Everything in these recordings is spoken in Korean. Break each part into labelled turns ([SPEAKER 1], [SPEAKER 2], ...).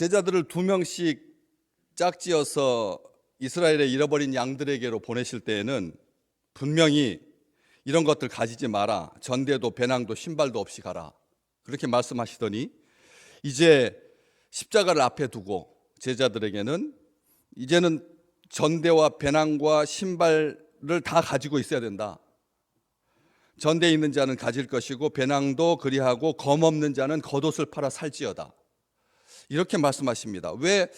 [SPEAKER 1] 제자들을 2명씩 짝지어서 이스라엘의 잃어버린 양들에게로 보내실 때에는 분명히 이런 것들 가지지 마라. 전대도 배낭도 신발도 없이 가라. 그렇게 말씀하시더니 이제 십자가를 앞에 두고 제자들에게는 이제는 전대와 배낭과 신발을 다 가지고 있어야 된다. 전대에 있는 자는 가질 것이고 배낭도 그리하고 검 없는 자는 겉옷을 팔아 살지어다. 이렇게 말씀하십니다. 왜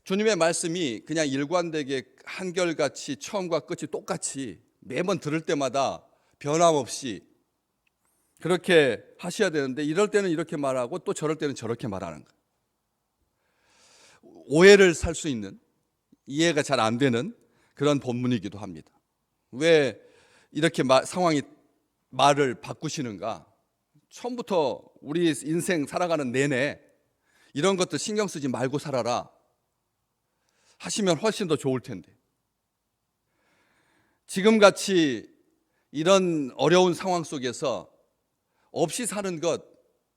[SPEAKER 1] 주님의 말씀이 그냥 일관되게 한결같이 처음과 끝이 똑같이 매번 들을 때마다 변함없이 그렇게 하셔야 되는데 이럴 때는 이렇게 말하고 또 저럴 때는 저렇게 말하는 거예요. 오해를 살 수 있는, 이해가 잘 안 되는 그런 본문이기도 합니다. 왜 이렇게 상황이 말을 바꾸시는가? 처음부터 우리 인생 살아가는 내내 이런 것들 신경 쓰지 말고 살아라 하시면 훨씬 더 좋을 텐데, 지금같이 이런 어려운 상황 속에서 없이 사는 것,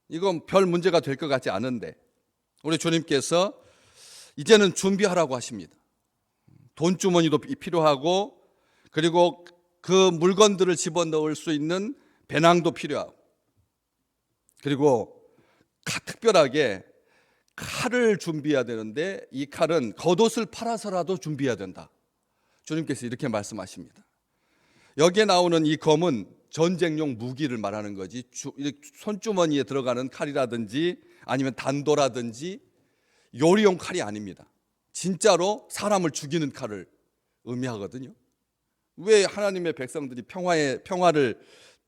[SPEAKER 1] 이건 별 문제가 될 것 같지 않은데 우리 주님께서 이제는 준비하라고 하십니다. 돈주머니도 필요하고, 그리고 그 물건들을 집어넣을 수 있는 배낭도 필요하고, 그리고 특별하게 칼을 준비해야 되는데 이 칼은 겉옷을 팔아서라도 준비해야 된다. 주님께서 이렇게 말씀하십니다. 여기에 나오는 이 검은 전쟁용 무기를 말하는 거지, 손주머니에 들어가는 칼이라든지 아니면 단도라든지 요리용 칼이 아닙니다. 진짜로 사람을 죽이는 칼을 의미하거든요. 왜 하나님의 백성들이 평화를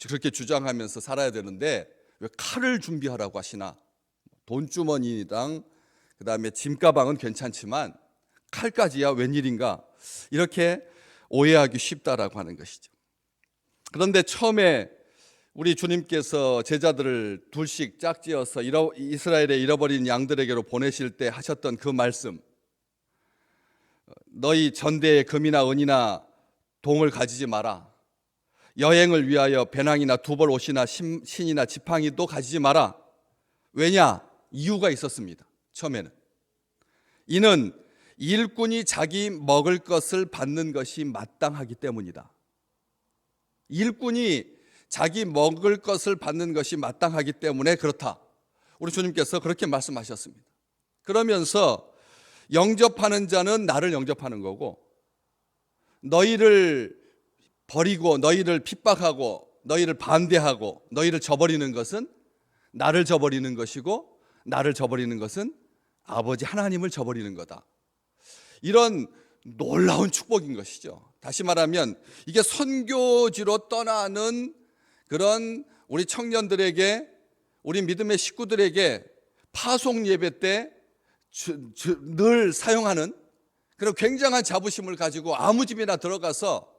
[SPEAKER 1] 그렇게 주장하면서 살아야 되는데 왜 칼을 준비하라고 하시나? 돈주머니당 그다음에 짐가방은 괜찮지만 칼까지야 웬일인가? 이렇게 오해하기 쉽다라고 하는 것이죠. 그런데 처음에 우리 주님께서 제자들을 둘씩 짝지어서 이스라엘의 잃어버린 양들에게로 보내실 때 하셨던 그 말씀, 너희 전대에 금이나 은이나 동을 가지지 마라. 여행을 위하여 배낭이나 두벌 옷이나 신이나 지팡이도 가지지 마라. 왜냐? 이유가 있었습니다. 처음에는 이는 일꾼이 자기 먹을 것을 받는 것이 마땅하기 때문이다. 일꾼이 자기 먹을 것을 받는 것이 마땅하기 때문에 그렇다. 우리 주님께서 그렇게 말씀하셨습니다. 그러면서 영접하는 자는 나를 영접하는 거고, 너희를 버리고 너희를 핍박하고 너희를 반대하고 너희를 저버리는 것은 나를 저버리는 것이고, 나를 저버리는 것은 아버지 하나님을 저버리는 거다. 이런 놀라운 축복인 것이죠. 다시 말하면 이게 선교지로 떠나는 그런 우리 청년들에게, 우리 믿음의 식구들에게 파송 예배 때 늘 사용하는 그런 굉장한 자부심을 가지고 아무 집이나 들어가서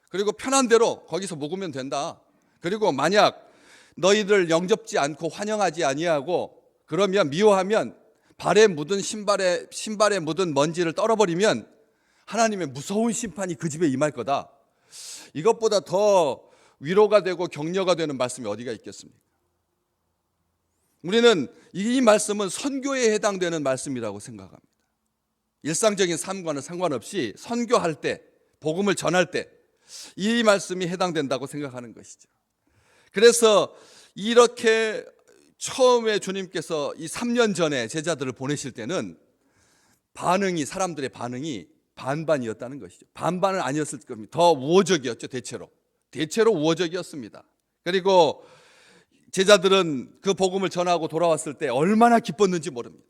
[SPEAKER 1] 그리고 편한 대로 거기서 묵으면 된다. 그리고 만약 너희들 영접지 않고 환영하지 아니하고 그러면 미워하면 발에 묻은 신발에 묻은 먼지를 떨어버리면 하나님의 무서운 심판이 그 집에 임할 거다. 이것보다 더 위로가 되고 격려가 되는 말씀이 어디가 있겠습니까? 우리는 이 말씀은 선교에 해당되는 말씀이라고 생각합니다. 일상적인 삶과는 상관없이 선교할 때, 복음을 전할 때 이 말씀이 해당된다고 생각하는 것이죠. 그래서 이렇게 처음에 주님께서 이 3년 전에 제자들을 보내실 때는 사람들의 반응이 반반이었다는 것이죠. 반반은 아니었을 겁니다. 더 우호적이었죠. 대체로 우호적이었습니다. 그리고 제자들은 그 복음을 전하고 돌아왔을 때 얼마나 기뻤는지 모릅니다.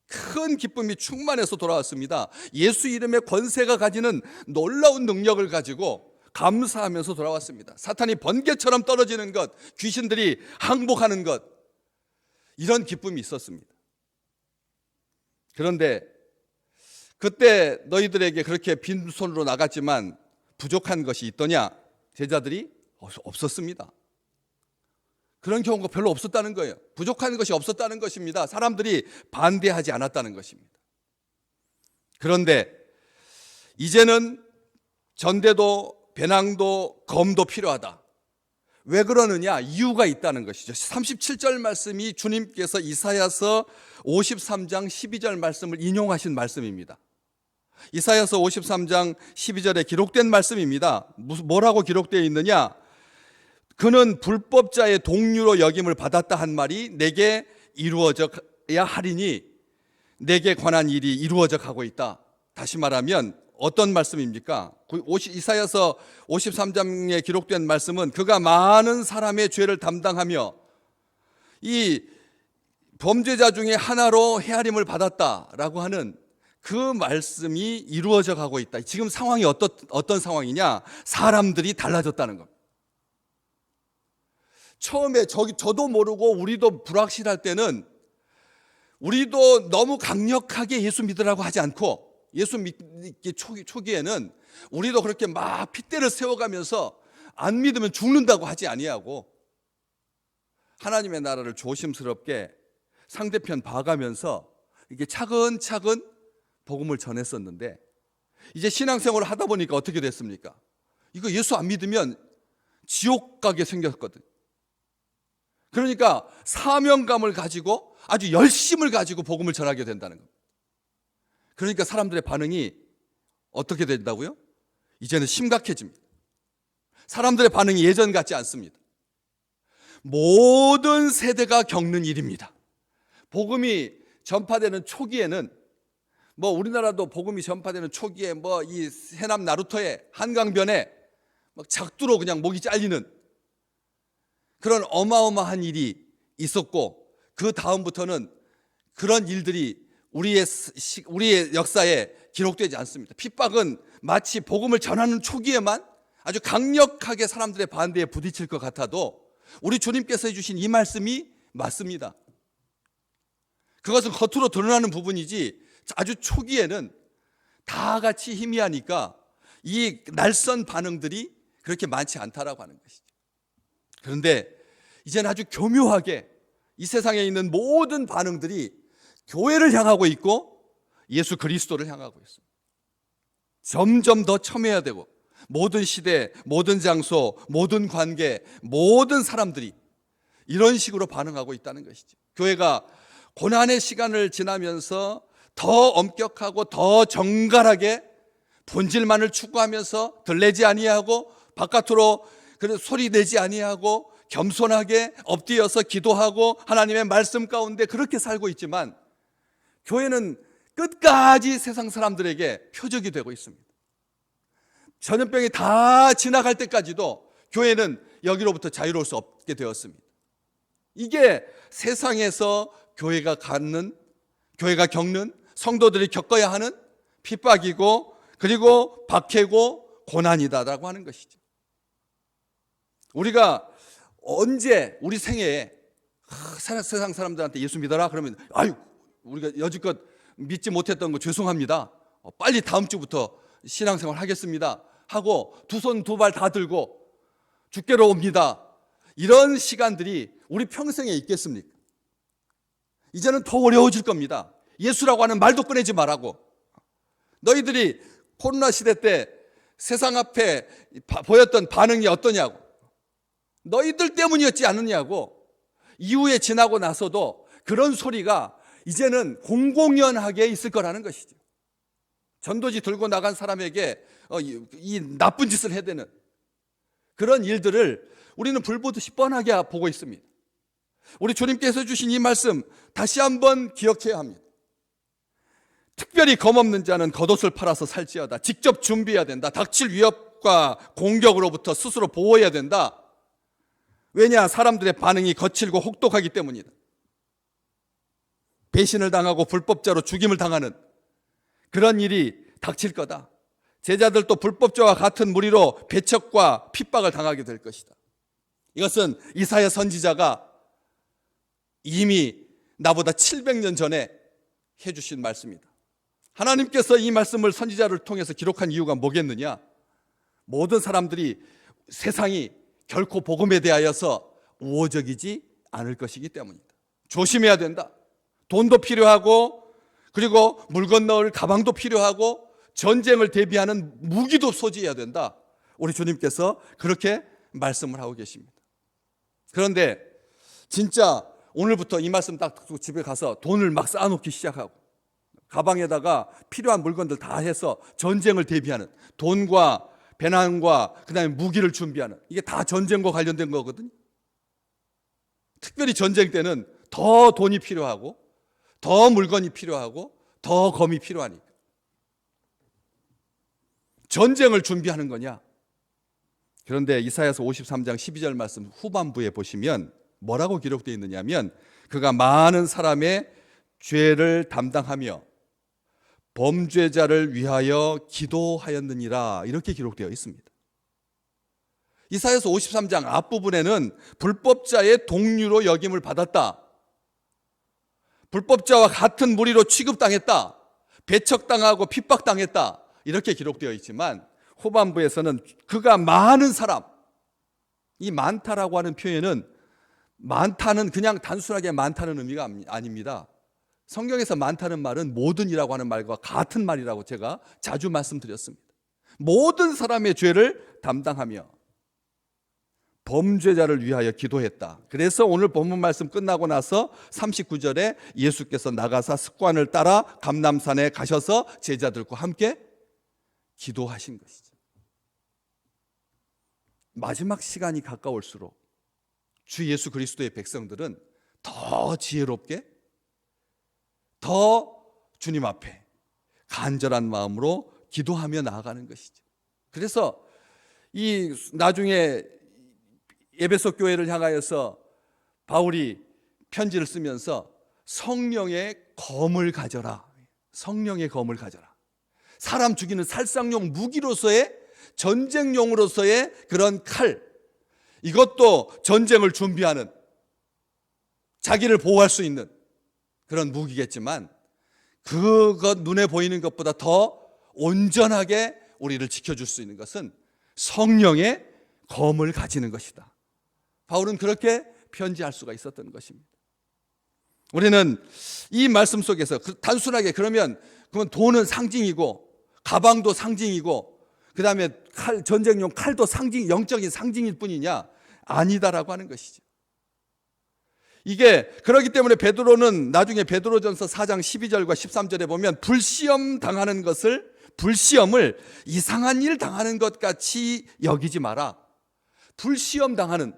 [SPEAKER 1] 큰 기쁨이 충만해서 돌아왔습니다. 예수 이름의 권세가 가지는 놀라운 능력을 가지고 감사하면서 돌아왔습니다. 사탄이 번개처럼 떨어지는 것, 귀신들이 항복하는 것, 이런 기쁨이 있었습니다. 그런데 그때 너희들에게 그렇게 빈손으로 나갔지만 부족한 것이 있더냐? 제자들이 없었습니다. 그런 경우가 별로 없었다는 거예요. 부족한 것이 없었다는 것입니다. 사람들이 반대하지 않았다는 것입니다. 그런데 이제는 전대도 배낭도 검도 필요하다. 왜 그러느냐? 이유가 있다는 것이죠. 37절 말씀이 주님께서 이사야서 53장 12절 말씀을 인용하신 말씀입니다. 이사야서 53장 12절에 기록된 말씀입니다. 뭐라고 기록되어 있느냐? 그는 불법자의 동류로 여김을 받았다 한 말이 내게 이루어져야 하리니 내게 관한 일이 이루어져 가고 있다. 다시 말하면 어떤 말씀입니까? 이사야서 53장에 기록된 말씀은 그가 많은 사람의 죄를 담당하며 이 범죄자 중에 하나로 헤아림을 받았다라고 하는 그 말씀이 이루어져 가고 있다. 지금 상황이 어떤 상황이냐? 사람들이 달라졌다는 겁니다. 처음에 저도 모르고 우리도 불확실할 때는 우리도 너무 강력하게 예수 믿으라고 하지 않고 예수 믿기 초기에는 우리도 그렇게 막 핏대를 세워가면서 안 믿으면 죽는다고 하지 아니하고 하나님의 나라를 조심스럽게 상대편 봐가면서 이게 차근차근 복음을 전했었는데 이제 신앙생활을 하다 보니까 어떻게 됐습니까? 이거 예수 안 믿으면 지옥 가게 생겼거든. 그러니까 사명감을 가지고 아주 열심을 가지고 복음을 전하게 된다는 겁니다. 그러니까 사람들의 반응이 어떻게 된다고요? 이제는 심각해집니다. 사람들의 반응이 예전 같지 않습니다. 모든 세대가 겪는 일입니다. 복음이 전파되는 초기에는 우리나라도 복음이 전파되는 초기에 이 해남 나루터에 한강변에 막 작두로 그냥 목이 잘리는 그런 어마어마한 일이 있었고 그 다음부터는 그런 일들이 우리의 역사에 기록되지 않습니다. 핍박은 마치 복음을 전하는 초기에만 아주 강력하게 사람들의 반대에 부딪힐 것 같아도 우리 주님께서 해주신 이 말씀이 맞습니다. 그것은 겉으로 드러나는 부분이지 아주 초기에는 다 같이 희미하니까 이 날선 반응들이 그렇게 많지 않다라고 하는 것이죠. 그런데 이제는 아주 교묘하게 이 세상에 있는 모든 반응들이 교회를 향하고 있고 예수 그리스도를 향하고 있습니다. 점점 더 첨예화되고 모든 시대, 모든 장소, 모든 관계, 모든 사람들이 이런 식으로 반응하고 있다는 것이죠. 교회가 고난의 시간을 지나면서 더 엄격하고 더 정갈하게 본질만을 추구하면서 들레지 아니하고 바깥으로 소리 내지 아니하고 겸손하게 엎드려서 기도하고 하나님의 말씀 가운데 그렇게 살고 있지만 교회는 끝까지 세상 사람들에게 표적이 되고 있습니다. 전염병이 다 지나갈 때까지도 교회는 여기로부터 자유로울 수 없게 되었습니다. 이게 세상에서 교회가 겪는 성도들이 겪어야 하는 핍박이고 그리고 박해고 고난이다라고 하는 것이죠. 우리가 언제 우리 생애에 세상 사람들한테 예수 믿어라 그러면 우리가 여지껏 믿지 못했던 거 죄송합니다. 빨리 다음 주부터 신앙생활 하겠습니다 하고 두 손 두 발 다 들고 주께로 옵니다. 이런 시간들이 우리 평생에 있겠습니까? 이제는 더 어려워질 겁니다. 예수라고 하는 말도 꺼내지 말라고. 너희들이 코로나 시대 때 세상 앞에 보였던 반응이 어떠냐고. 너희들 때문이었지 않느냐고. 이후에 지나고 나서도 그런 소리가 이제는 공공연하게 있을 거라는 것이죠. 전도지 들고 나간 사람에게 이 나쁜 짓을 해야 되는 그런 일들을 우리는 불보듯이 뻔하게 보고 있습니다. 우리 주님께서 주신 이 말씀 다시 한번 기억해야 합니다. 특별히 검없는 자는 겉옷을 팔아서 살지어다. 직접 준비해야 된다. 닥칠 위협과 공격으로부터 스스로 보호해야 된다. 왜냐? 사람들의 반응이 거칠고 혹독하기 때문이다. 배신을 당하고 불법자로 죽임을 당하는 그런 일이 닥칠 거다. 제자들도 불법자와 같은 무리로 배척과 핍박을 당하게 될 것이다. 이것은 이사야 선지자가 이미 나보다 700년 전에 해주신 말씀입니다. 하나님께서 이 말씀을 선지자를 통해서 기록한 이유가 뭐겠느냐? 모든 사람들이 세상이 결코 복음에 대하여서 우호적이지 않을 것이기 때문이다. 조심해야 된다. 돈도 필요하고 그리고 물건 넣을 가방도 필요하고 전쟁을 대비하는 무기도 소지해야 된다. 우리 주님께서 그렇게 말씀을 하고 계십니다. 그런데 진짜 오늘부터 이 말씀 딱 듣고 집에 가서 돈을 막 쌓아놓기 시작하고 가방에다가 필요한 물건들 다 해서 전쟁을 대비하는, 돈과 배낭과 그다음에 무기를 준비하는, 이게 다 전쟁과 관련된 거거든요. 특별히 전쟁 때는 더 돈이 필요하고 더 물건이 필요하고 더 검이 필요하니까. 전쟁을 준비하는 거냐? 그런데 이사야서 53장 12절 말씀 후반부에 보시면 뭐라고 기록되어 있느냐면, 그가 많은 사람의 죄를 담당하며 범죄자를 위하여 기도하였느니라, 이렇게 기록되어 있습니다. 이사야서 53장 앞부분에는 불법자의 동류로 여김을 받았다, 불법자와 같은 무리로 취급당했다, 배척당하고 핍박당했다, 이렇게 기록되어 있지만 후반부에서는 그가 많은 사람, 이 많다라고 하는 표현은, 많다는 그냥 단순하게 많다는 의미가 아닙니다. 성경에서 많다는 말은 모든이라고 하는 말과 같은 말이라고 제가 자주 말씀드렸습니다. 모든 사람의 죄를 담당하며 범죄자를 위하여 기도했다. 그래서 오늘 본문 말씀 끝나고 나서 39절에 예수께서 나가사 습관을 따라 감람산에 가셔서 제자들과 함께 기도하신 것이죠. 마지막 시간이 가까울수록 주 예수 그리스도의 백성들은 더 지혜롭게, 더 주님 앞에 간절한 마음으로 기도하며 나아가는 것이죠. 그래서 이 나중에 에베소 교회를 향하여서 바울이 편지를 쓰면서 성령의 검을 가져라, 성령의 검을 가져라. 사람 죽이는 살상용 무기로서의, 전쟁용으로서의 그런 칼, 이것도 전쟁을 준비하는, 자기를 보호할 수 있는 그런 무기겠지만 그것 눈에 보이는 것보다 더 온전하게 우리를 지켜줄 수 있는 것은 성령의 검을 가지는 것이다. 바울은 그렇게 편지할 수가 있었던 것입니다. 우리는 이 말씀 속에서 단순하게 그러면 돈은 상징이고 가방도 상징이고 그 다음에 전쟁용 칼도 상징, 영적인 상징일 뿐이냐? 아니다라고 하는 것이죠. 이게 그렇기 때문에 베드로는 나중에 베드로전서 4장 12절과 13절에 보면 불시험 당하는 것을, 불시험을 이상한 일 당하는 것 같이 여기지 마라. 불시험 당하는,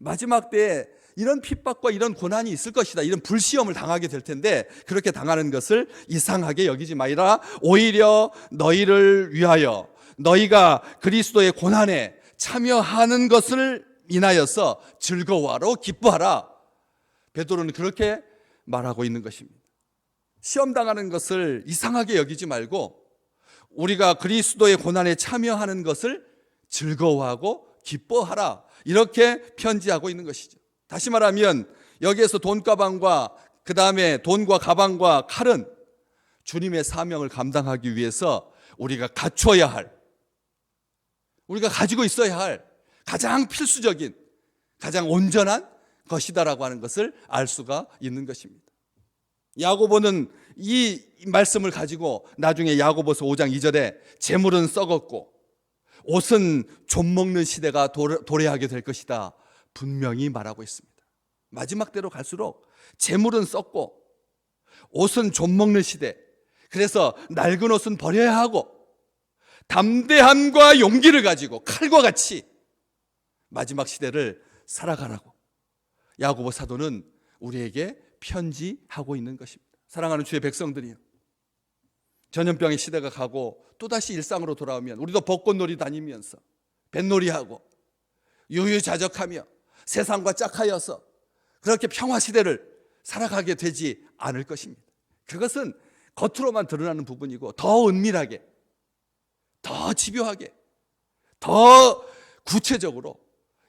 [SPEAKER 1] 마지막 때에 이런 핍박과 이런 고난이 있을 것이다, 이런 불시험을 당하게 될 텐데 그렇게 당하는 것을 이상하게 여기지 마라. 오히려 너희를 위하여, 너희가 그리스도의 고난에 참여하는 것을 인하여서 즐거워하라, 기뻐하라. 베드로는 그렇게 말하고 있는 것입니다. 시험 당하는 것을 이상하게 여기지 말고 우리가 그리스도의 고난에 참여하는 것을 즐거워하고 기뻐하라, 이렇게 편지하고 있는 것이죠. 다시 말하면 여기에서 돈가방과 그 다음에 돈과 가방과 칼은 주님의 사명을 감당하기 위해서 우리가 갖춰야 할, 우리가 가지고 있어야 할 가장 필수적인, 가장 온전한 것이다라고 하는 것을 알 수가 있는 것입니다. 야고보는 이 말씀을 가지고 나중에 야고보서 5장 2절에 재물은 썩었고 옷은 좀 먹는 시대가 도래하게 될 것이다, 분명히 말하고 있습니다. 마지막 때로 갈수록 재물은 썩고 옷은 좀 먹는 시대, 그래서 낡은 옷은 버려야 하고 담대함과 용기를 가지고 칼과 같이 마지막 시대를 살아가라고 야고보 사도는 우리에게 편지하고 있는 것입니다. 사랑하는 주의 백성들이요, 전염병의 시대가 가고 또다시 일상으로 돌아오면 우리도 벚꽃놀이 다니면서 뱃놀이하고 유유자적하며 세상과 짝하여서 그렇게 평화시대를 살아가게 되지 않을 것입니다. 그것은 겉으로만 드러나는 부분이고 더 은밀하게, 더 집요하게, 더 구체적으로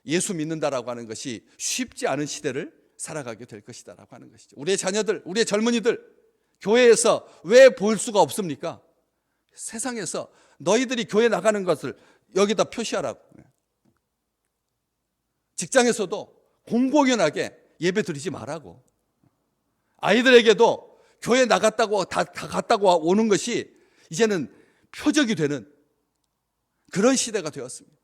[SPEAKER 1] 예수 믿는다라고 하는 것이 쉽지 않은 시대를 살아가게 될 것이다라고 하는 것이죠. 우리의 자녀들, 우리의 젊은이들 교회에서 왜 볼 수가 없습니까? 세상에서 너희들이 교회 나가는 것을 여기다 표시하라고. 직장에서도 공공연하게 예배 드리지 말라고. 아이들에게도 교회 나갔다고 다 갔다고 오는 것이 이제는 표적이 되는 그런 시대가 되었습니다.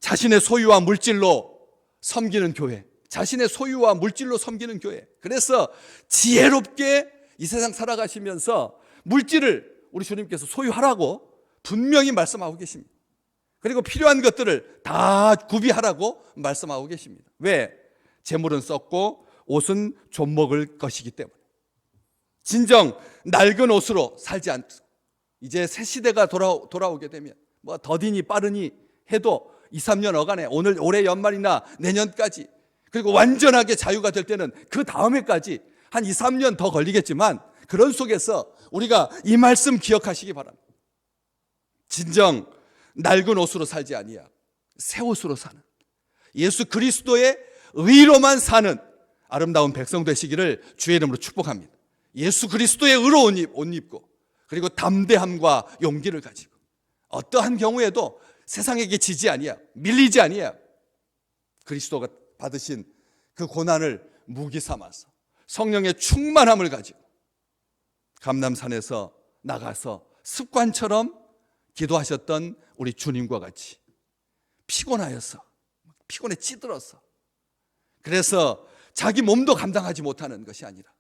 [SPEAKER 1] 자신의 소유와 물질로 섬기는 교회, 자신의 소유와 물질로 섬기는 교회. 그래서 지혜롭게 이 세상 살아가시면서 물질을 우리 주님께서 소유하라고 분명히 말씀하고 계십니다. 그리고 필요한 것들을 다 구비하라고 말씀하고 계십니다. 왜? 재물은 썩고 옷은 좀 먹을 것이기 때문에. 진정 낡은 옷으로 살지 않고 이제 새 시대가 돌아오게 되면 뭐 더디니 빠르니 해도 2, 3년 어간에 올해 연말이나 내년까지, 그리고 완전하게 자유가 될 때는 그 다음에까지 한 2, 3년 더 걸리겠지만, 그런 속에서 우리가 이 말씀 기억하시기 바랍니다. 진정 낡은 옷으로 살지 아니하고 새 옷으로 사는, 예수 그리스도의 의로만 사는 아름다운 백성 되시기를 주의 이름으로 축복합니다. 예수 그리스도의 의로 옷 입고, 그리고 담대함과 용기를 가지고 어떠한 경우에도 세상에게 지지 아니하고 밀리지 아니하고 그리스도가 받으신 그 고난을 무기 삼아서 성령의 충만함을 가지고 감람산에서 나가서 습관처럼 기도하셨던 우리 주님과 같이 피곤하여서, 피곤에 찌들어서, 그래서 자기 몸도 감당하지 못하는 것이 아니라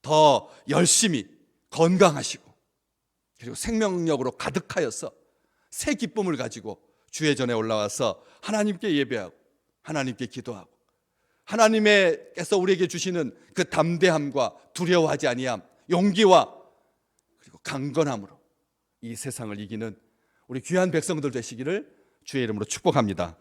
[SPEAKER 1] 더 열심히 건강하시고 그리고 생명력으로 가득하여서 새 기쁨을 가지고 주의 전에 올라와서 하나님께 예배하고 하나님께 기도하고 하나님께서 우리에게 주시는 그 담대함과 두려워하지 아니함, 용기와 그리고 강건함으로 이 세상을 이기는 우리 귀한 백성들 되시기를 주의 이름으로 축복합니다.